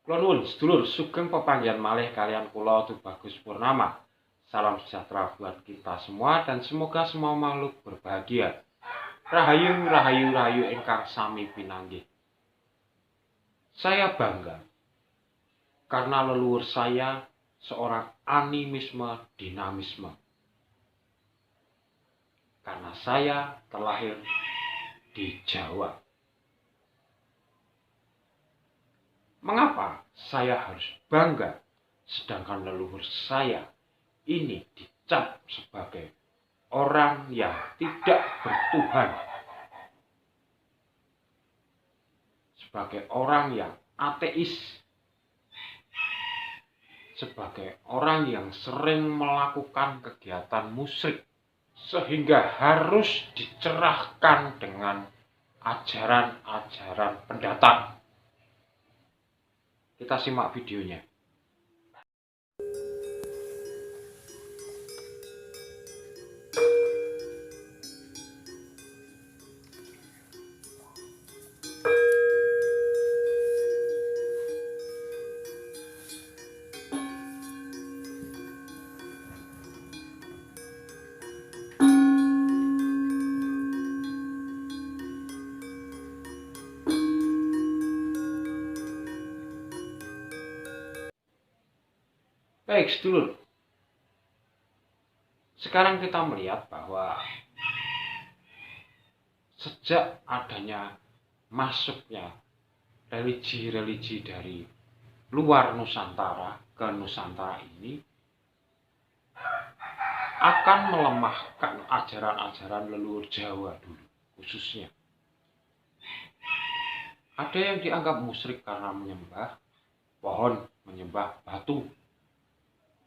Kula nuwun sedulur sugeng pepanggihan malih kalian kula Tubagus Purnama. Salam sejahtera buat kita semua dan semoga semua makhluk berbahagia. Rahayu, rahayu, rahayu ingkang sami pinanggih. Saya bangga karena leluhur saya seorang animisme dinamisme. Karena saya terlahir di Jawa. Mengapa saya harus bangga sedangkan leluhur saya ini dicap sebagai orang yang tidak bertuhan, sebagai orang yang ateis, sebagai orang yang sering melakukan kegiatan musyrik, sehingga harus dicerahkan dengan ajaran-ajaran pendatang. Kita simak videonya. Baik, sedulur. Sekarang kita melihat bahwa sejak adanya masuknya religi-religi dari luar Nusantara ke Nusantara ini akan melemahkan ajaran-ajaran leluhur Jawa dulu khususnya. Ada yang dianggap musyrik karena menyembah pohon, menyembah batu,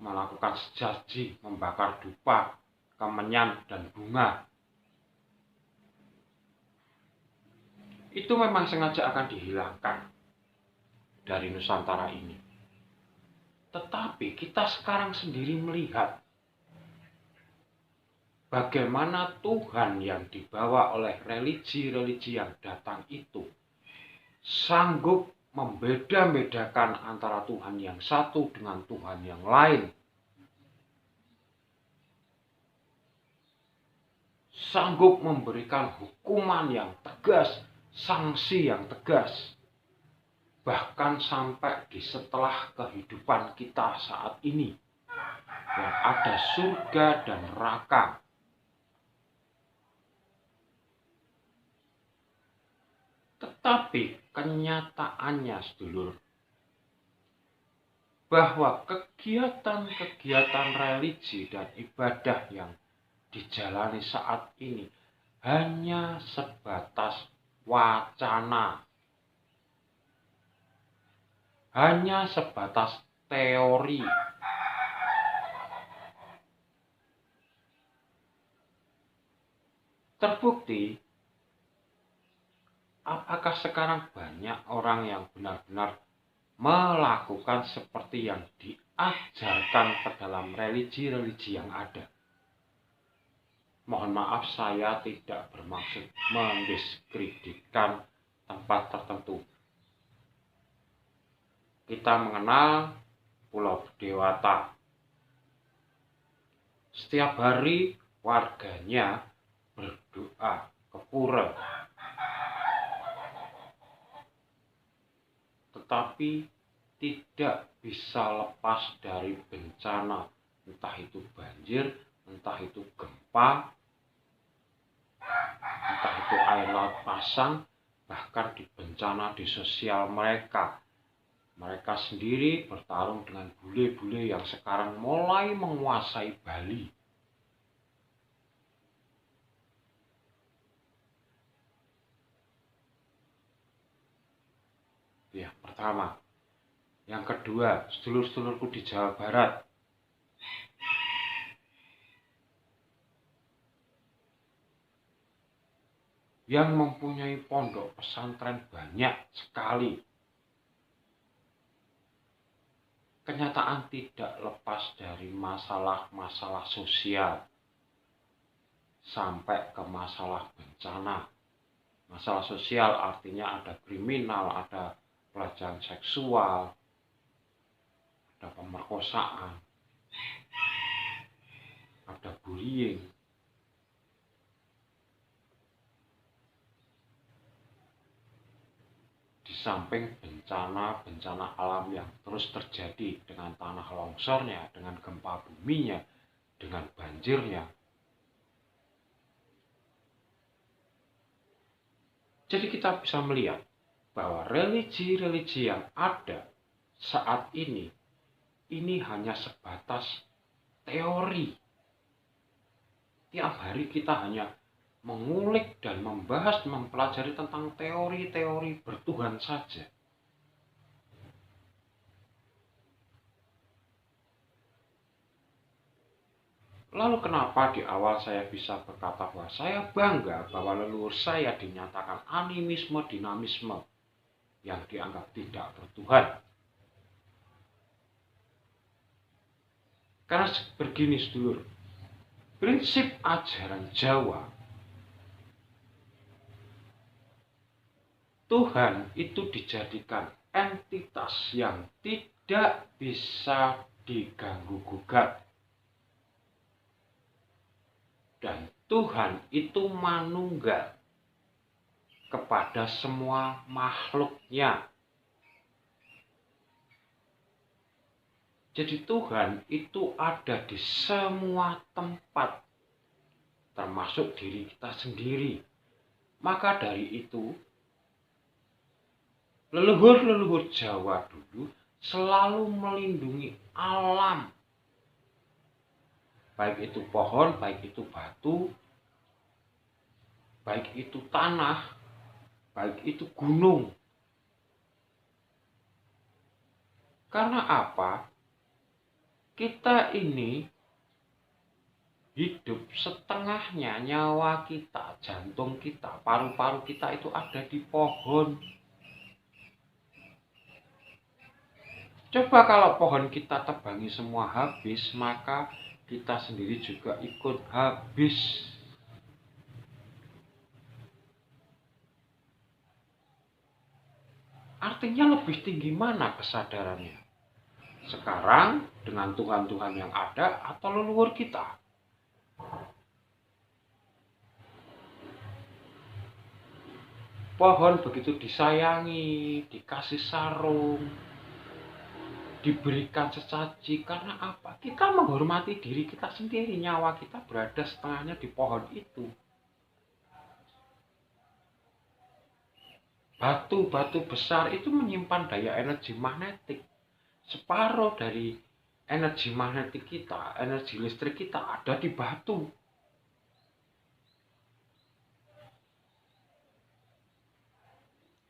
melakukan sesaji, membakar dupa, kemenyan, dan bunga. Itu memang sengaja akan dihilangkan dari Nusantara ini. Tetapi kita sekarang sendiri melihat bagaimana Tuhan yang dibawa oleh religi-religi yang datang itu sanggup membeda-bedakan antara Tuhan yang satu dengan Tuhan yang lain. Sanggup memberikan hukuman yang tegas, sanksi yang tegas. Bahkan sampai di setelah kehidupan kita saat ini, yang ada surga dan neraka. Tetapi kenyataannya, sedulur, bahwa kegiatan-kegiatan religi dan ibadah yang dijalani saat ini hanya sebatas wacana, hanya sebatas teori. Terbukti, apakah sekarang banyak orang yang benar-benar melakukan seperti yang diajarkan ke dalam religi-religi yang ada? Mohon maaf, saya tidak bermaksud mendiskreditkan tempat tertentu. Kita mengenal Pulau Dewata. Setiap hari warganya berdoa ke pura. Tetapi tidak bisa lepas dari bencana, entah itu banjir, entah itu gempa, entah itu air laut pasang, bahkan di bencana di sosial mereka. Mereka sendiri bertarung dengan bule-bule yang sekarang mulai menguasai Bali. Ya, pertama. Yang kedua, sedulur-sedulurku di Jawa Barat. Yang mempunyai pondok pesantren banyak sekali. Kenyataan tidak lepas dari masalah-masalah sosial sampai ke masalah bencana. Masalah sosial artinya ada kriminal, ada pelecehan seksual, ada pemerkosaan, ada bullying. Di samping bencana-bencana alam yang terus terjadi dengan tanah longsornya, dengan gempa buminya, dengan banjirnya. Jadi kita bisa melihat bahwa religi-religi yang ada saat ini hanya sebatas teori. Tiap hari kita hanya mengulik dan membahas, mempelajari tentang teori-teori bertuhan saja. Lalu kenapa di awal saya bisa berkata bahwa saya bangga bahwa leluhur saya dinyatakan animisme, dinamisme yang dianggap tidak bertuhan? Karena begini sedulur, prinsip ajaran Jawa, Tuhan itu dijadikan entitas yang tidak bisa diganggu-gugat. Dan Tuhan itu manunggal kepada semua makhluknya. Jadi Tuhan itu ada di semua tempat, termasuk diri kita sendiri. Maka dari itu, leluhur-leluhur Jawa dulu selalu melindungi alam. Baik itu pohon, baik itu batu, baik itu tanah, baik itu gunung. Karena apa? Kita ini hidup setengahnya, nyawa kita, jantung kita, paru-paru kita itu ada di pohon. Coba kalau pohon kita tebangi semua habis, maka kita sendiri juga ikut habis. Artinya lebih tinggi mana kesadarannya? Sekarang dengan Tuhan-Tuhan yang ada atau leluhur kita? Pohon begitu disayangi, dikasih sarung, diberikan sesaji. Karena apa? Kita menghormati diri kita sendiri. Nyawa kita berada setengahnya di pohon itu. Batu-batu besar itu menyimpan daya energi magnetik. Separuh dari energi magnetik kita, energi listrik kita ada di batu.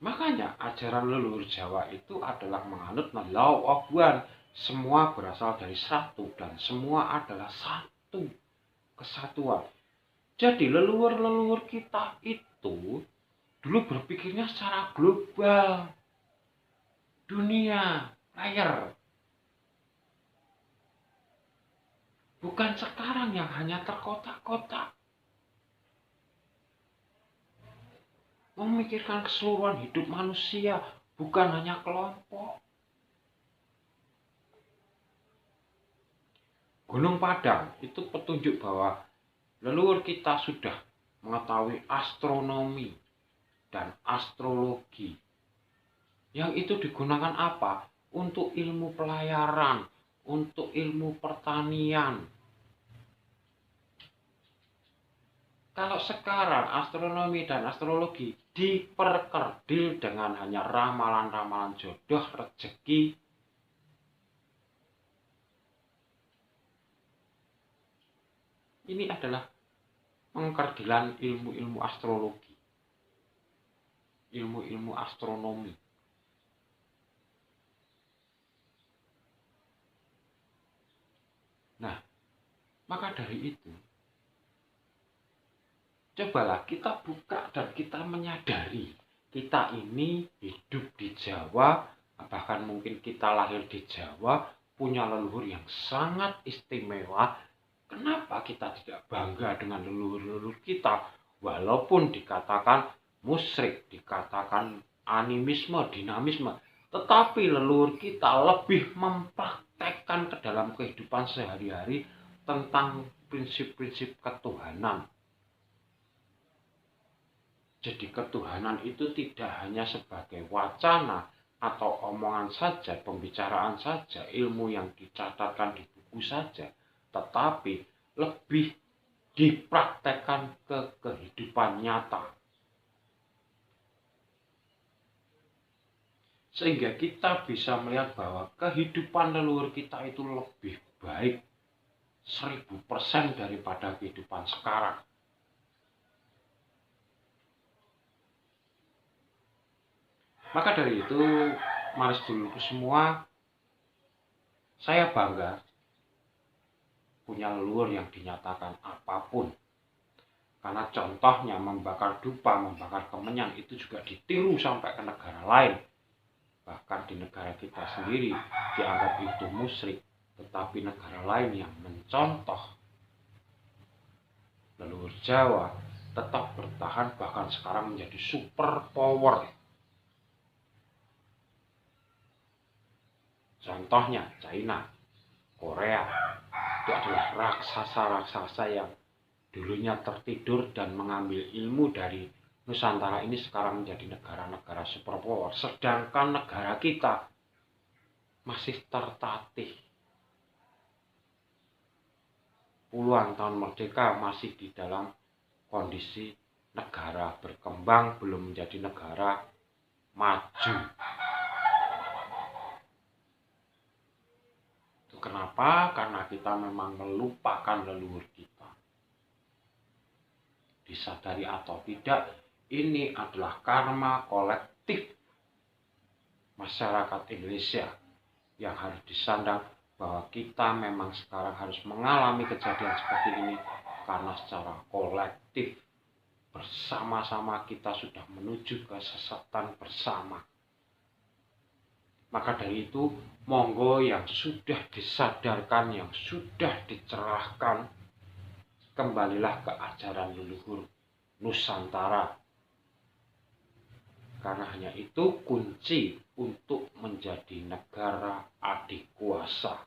Makanya ajaran leluhur Jawa itu adalah menganut law of one. Semua berasal dari satu dan semua adalah satu kesatuan. Jadi leluhur-leluhur kita itu dulu berpikirnya secara global. Dunia, player. Bukan sekarang yang hanya terkotak-kotak. Memikirkan keseluruhan hidup manusia, bukan hanya kelompok. Gunung Padang itu petunjuk bahwa leluhur kita sudah mengetahui astronomi dan astrologi. Yang itu digunakan apa? Untuk ilmu pelayaran, untuk ilmu pertanian. Kalau sekarang astronomi dan astrologi diperkerdil dengan hanya ramalan-ramalan jodoh, rezeki. Ini adalah pengkerdilan ilmu-ilmu astrologi, ilmu-ilmu astronomi. Nah, maka dari itu, cobalah kita buka dan kita menyadari kita ini hidup di Jawa, bahkan mungkin kita lahir di Jawa, punya leluhur yang sangat istimewa. Kenapa kita tidak bangga dengan leluhur-leluhur kita? Walaupun dikatakan musyrik, dikatakan animisme, dinamisme, tetapi leluhur kita lebih mempraktekkan praktekkan ke dalam kehidupan sehari-hari tentang prinsip-prinsip ketuhanan. Jadi ketuhanan itu tidak hanya sebagai wacana atau omongan saja, pembicaraan saja, ilmu yang dicatatkan di buku saja, tetapi lebih dipraktekkan ke kehidupan nyata. Sehingga kita bisa melihat bahwa kehidupan leluhur kita itu lebih baik 1000% daripada kehidupan sekarang. Maka dari itu, mari sedulurku semua, saya bangga punya leluhur yang dinyatakan apapun. Karena contohnya membakar dupa, membakar kemenyan itu juga ditiru sampai ke negara lain. Bahkan di negara kita sendiri dianggap itu musyrik, tetapi negara lain yang mencontoh leluhur Jawa tetap bertahan, bahkan sekarang menjadi super power. Contohnya China, Korea, itu adalah raksasa-raksasa yang dulunya tertidur dan mengambil ilmu dari Nusantara ini sekarang menjadi negara-negara superpower. Sedangkan negara kita masih tertatih. Puluhan tahun merdeka masih di dalam kondisi negara berkembang, belum menjadi negara maju. Itu kenapa? Karena kita memang melupakan leluhur kita. Disadari atau tidak, ini adalah karma kolektif masyarakat Indonesia yang harus disandang bahwa kita memang sekarang harus mengalami kejadian seperti ini karena secara kolektif bersama-sama kita sudah menuju kesesatan bersama. Maka dari itu, monggo yang sudah disadarkan, yang sudah dicerahkan, kembalilah ke ajaran leluhur Nusantara. Karena hanya itu kunci untuk menjadi negara adikuasa.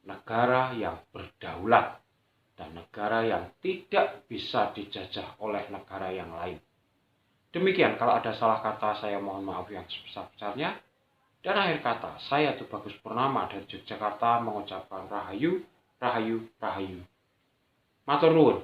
Negara yang berdaulat dan negara yang tidak bisa dijajah oleh negara yang lain. Demikian, kalau ada salah kata saya mohon maaf yang sebesar-besarnya. Dan akhir kata, saya Tubagus Purnama dari Yogyakarta mengucapkan Rahayu, Rahayu, Rahayu. Matur nuwun.